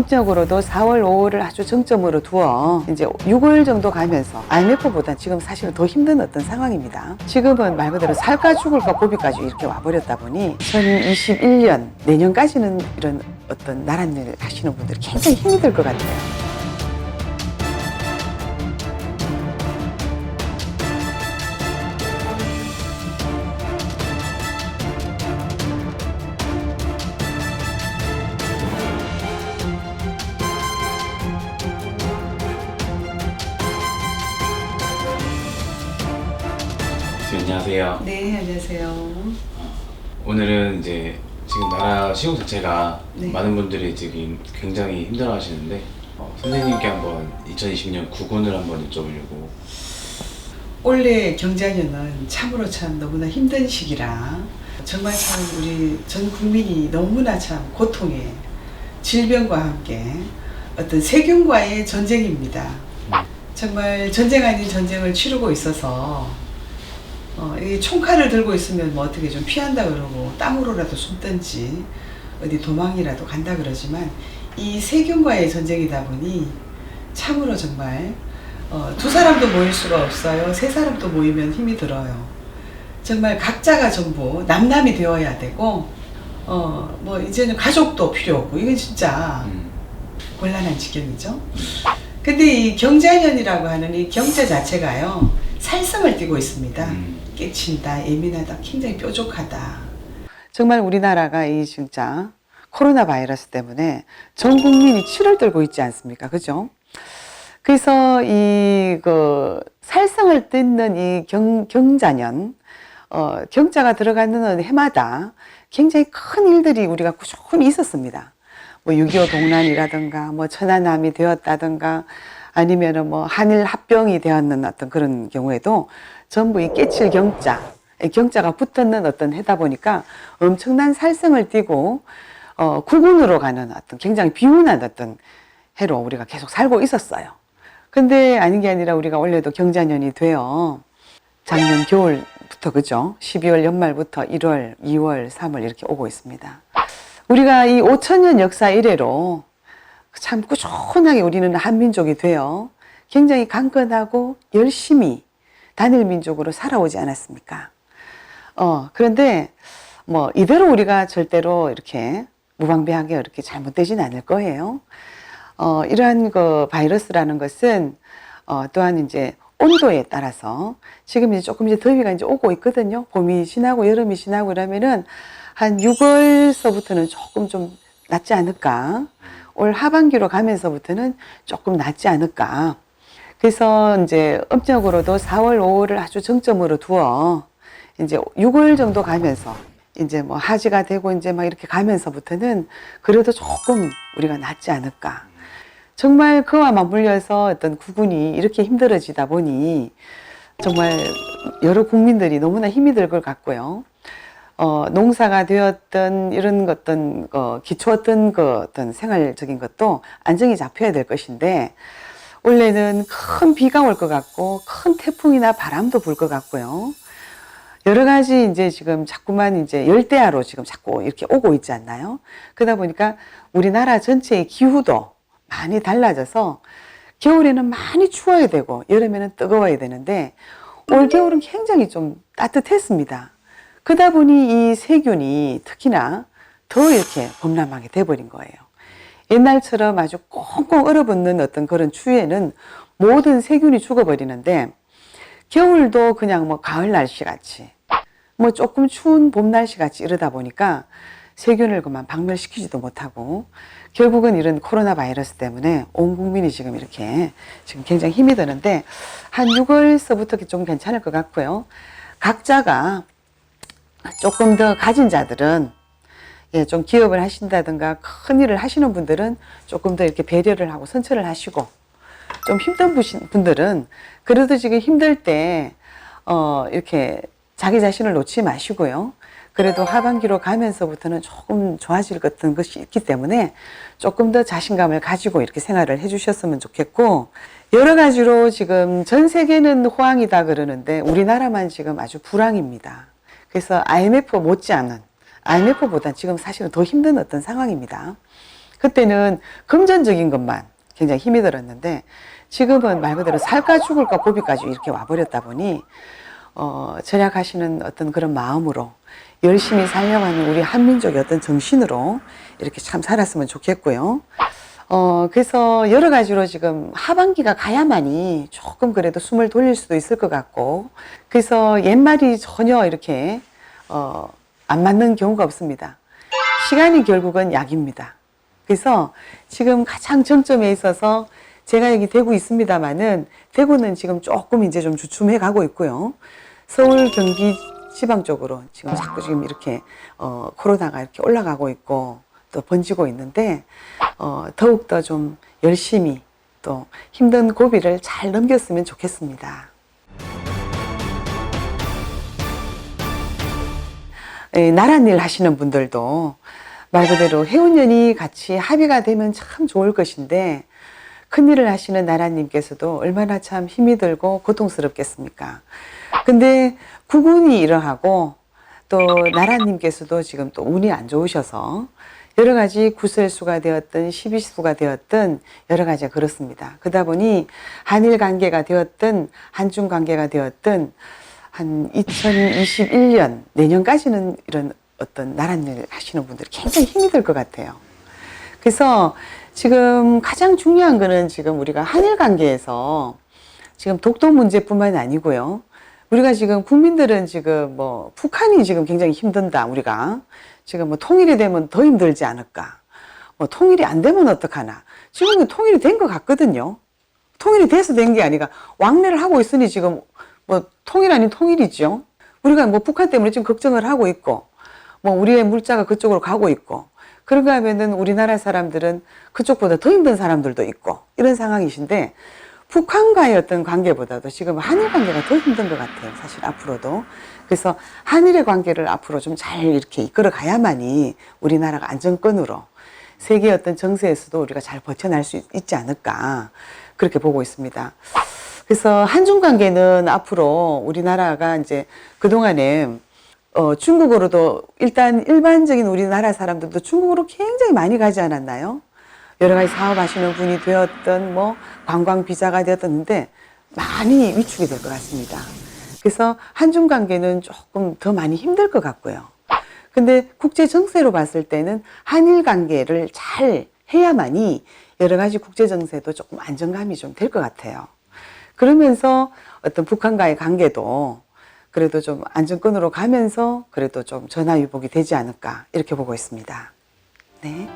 업적으로도 4월, 5월을 아주 정점으로 두어 이제 6월 정도 가면서 IMF보다 지금 사실은 더 힘든 어떤 상황입니다. 지금은 말 그대로 살까 죽을까 고비까지 이렇게 와버렸다 보니 2021년 내년까지는 이런 어떤 나란 일 하시는 분들이 굉장히 힘이 들 것 같아요. 안녕하세요. 네, 안녕하세요. 오늘은 이제 지금 나라 시국 자체가 네. 많은 분들이 지금 굉장히 힘들어 하시는데 선생님께 한번 2020년 구군을 한번 여쭤보려고. 올해 경자년은 참으로 참 너무나 힘든 시기라 정말 참 우리 전 국민이 너무나 참 고통에 질병과 함께 어떤 세균과의 전쟁입니다. 정말 전쟁 아닌 전쟁을 치르고 있어서 이 총칼을 들고 있으면 뭐 어떻게 좀 피한다 그러고 땅으로라도 숨든지 어디 도망이라도 간다 그러지만 이 세균과의 전쟁이다 보니 참으로 정말 두 사람도 모일 수가 없어요. 세 사람도 모이면 힘이 들어요. 정말 각자가 전부 남남이 되어야 되고 뭐 이제는 가족도 필요 없고 이건 진짜 곤란한 지경이죠. 근데 이 경자년이라고 하는 이 경자 자체가요 살성을 띠고 있습니다. 깨친다, 예민하다, 굉장히 뾰족하다. 정말 우리나라가 이 진짜 코로나 바이러스 때문에 전 국민이 치를 들고 있지 않습니까? 그죠? 그래서 이 살성을 띠는 이 경자년, 경자가 들어가는 해마다 굉장히 큰 일들이 우리가 꾸준히 있었습니다. 뭐 6.25 동란이라든가, 뭐 천안함이 되었다든가, 아니면은 뭐 한일 합병이 되었는 어떤 그런 경우에도 전부 이 깨칠 경자가 붙었는 어떤 해다 보니까 엄청난 살성을 띠고, 구군으로 가는 어떤 굉장히 비운한 어떤 해로 우리가 계속 살고 있었어요. 근데 아닌 게 아니라 우리가 원래도 경자년이 되어 작년 겨울부터 그죠? 12월 연말부터 1월, 2월, 3월 이렇게 오고 있습니다. 우리가 이 5천년 역사 이래로 참 꾸준하게 우리는 한민족이 되어 굉장히 강건하고 열심히 단일 민족으로 살아오지 않았습니까? 그런데 뭐 이대로 우리가 절대로 이렇게 무방비하게 이렇게 잘못되진 않을 거예요. 이러한 바이러스라는 것은 또한 이제 온도에 따라서 지금 이제 조금 이제 더위가 이제 오고 있거든요. 봄이 지나고 여름이 지나고 이러면은 한 6월서부터는 조금 좀 낫지 않을까. 올 하반기로 가면서부터는 조금 낫지 않을까. 그래서 이제 음력으로도 4월, 5월을 아주 정점으로 두어 이제 6월 정도 가면서 이제 뭐 하지가 되고 이제 막 이렇게 가면서부터는 그래도 조금 우리가 낫지 않을까. 정말 그와 맞물려서 어떤 구군이 이렇게 힘들어지다 보니 정말 여러 국민들이 너무나 힘이 들 것 같고요. 농사가 되었던 이런 어떤 기초했던 어떤 생활적인 것도 안정이 잡혀야 될 것인데 원래는 큰 비가 올 것 같고 큰 태풍이나 바람도 불 것 같고요. 여러 가지 이제 지금 자꾸만 이제 열대야로 지금 자꾸 이렇게 오고 있지 않나요? 그러다 보니까 우리나라 전체의 기후도 많이 달라져서 겨울에는 많이 추워야 되고 여름에는 뜨거워야 되는데 올 겨울은 굉장히 좀 따뜻했습니다. 그러다 보니 이 세균이 특히나 더 이렇게 범람하게 돼버린 거예요. 옛날처럼 아주 꽁꽁 얼어붙는 어떤 그런 추위에는 모든 세균이 죽어버리는데 겨울도 그냥 뭐 가을 날씨 같이 뭐 조금 추운 봄 날씨 같이 이러다 보니까 세균을 그만 박멸시키지도 못하고 결국은 이런 코로나 바이러스 때문에 온 국민이 지금 이렇게 지금 굉장히 힘이 드는데 한 6월서부터 좀 괜찮을 것 같고요. 각자가 조금 더 가진 자들은 좀 기업을 하신다든가 큰 일을 하시는 분들은 조금 더 이렇게 배려를 하고 선처를 하시고 좀 힘든 분들은 그래도 지금 힘들 때 이렇게 자기 자신을 놓지 마시고요. 그래도 하반기로 가면서부터는 조금 좋아질 같은 것이 있기 때문에 조금 더 자신감을 가지고 이렇게 생활을 해주셨으면 좋겠고 여러 가지로 지금 전 세계는 호황이다 그러는데 우리나라만 지금 아주 불황입니다. 그래서 IMF 못지않은 IMF보다 지금 사실은 더 힘든 어떤 상황입니다. 그때는 금전적인 것만 굉장히 힘이 들었는데 지금은 말 그대로 살까 죽을까 고비까지 이렇게 와버렸다 보니 절약하시는 어떤 그런 마음으로 열심히 살려고 하는 우리 한민족의 어떤 정신으로 이렇게 참 살았으면 좋겠고요. 그래서 여러 가지로 지금 하반기가 가야만이 조금 그래도 숨을 돌릴 수도 있을 것 같고, 그래서 옛말이 전혀 이렇게, 안 맞는 경우가 없습니다. 시간이 결국은 약입니다. 그래서 지금 가장 정점에 있어서 제가 여기 대구 있습니다만은 대구는 지금 조금 이제 좀 주춤해 가고 있고요. 서울, 경기 지방 쪽으로 지금 자꾸 지금 이렇게, 코로나가 이렇게 올라가고 있고 또 번지고 있는데, 더욱더 좀 열심히 또 힘든 고비를 잘 넘겼으면 좋겠습니다. 나란 일 하시는 분들도 말 그대로 해운년이 같이 합의가 되면 참 좋을 것인데, 큰일을 하시는 나라님께서도 얼마나 참 힘이 들고 고통스럽겠습니까? 근데 구군이 이러하고 또 나라님께서도 지금 또 운이 안 좋으셔서 여러 가지 구설수가 되었든 시비수가 되었든 여러 가지가 그렇습니다. 그러다 보니 한일 관계가 되었든 한중 관계가 되었든 한 2021년 내년까지는 이런 어떤 나란 일 하시는 분들이 굉장히 힘이 들 것 같아요. 그래서 지금 가장 중요한 거는 지금 우리가 한일 관계에서 지금 독도 문제뿐만 아니고요. 우리가 지금 국민들은 지금 뭐 북한이 지금 굉장히 힘든다. 우리가 지금 뭐 통일이 되면 더 힘들지 않을까. 뭐 통일이 안 되면 어떡하나. 지금은 통일이 된 것 같거든요. 통일이 돼서 된 게 아니라 왕래를 하고 있으니 지금 뭐 통일 아닌 통일이죠. 우리가 뭐 북한 때문에 지금 걱정을 하고 있고, 뭐 우리의 물자가 그쪽으로 가고 있고, 그런가 하면은 우리나라 사람들은 그쪽보다 더 힘든 사람들도 있고 이런 상황이신데, 북한과의 어떤 관계보다도 지금 한일 관계가 더 힘든 것 같아요. 사실 앞으로도. 그래서 한일의 관계를 앞으로 좀 잘 이렇게 이끌어 가야만이 우리나라가 안정권으로 세계 어떤 정세에서도 우리가 잘 버텨낼 수 있지 않을까, 그렇게 보고 있습니다. 그래서 한중 관계는 앞으로 우리나라가 이제 그동안에 중국으로도 일단 일반적인 우리나라 사람들도 중국으로 굉장히 많이 가지 않았나요? 여러 가지 사업하시는 분이 되었던 뭐 관광 비자가 되었던데 많이 위축이 될 것 같습니다. 그래서 한중 관계는 조금 더 많이 힘들 것 같고요. 근데 국제 정세로 봤을 때는 한일 관계를 잘 해야만이 여러 가지 국제 정세도 조금 안정감이 좀 될 것 같아요. 그러면서 어떤 북한과의 관계도 그래도 좀 안정권으로 가면서 그래도 좀 전화위복이 되지 않을까, 이렇게 보고 있습니다. 네.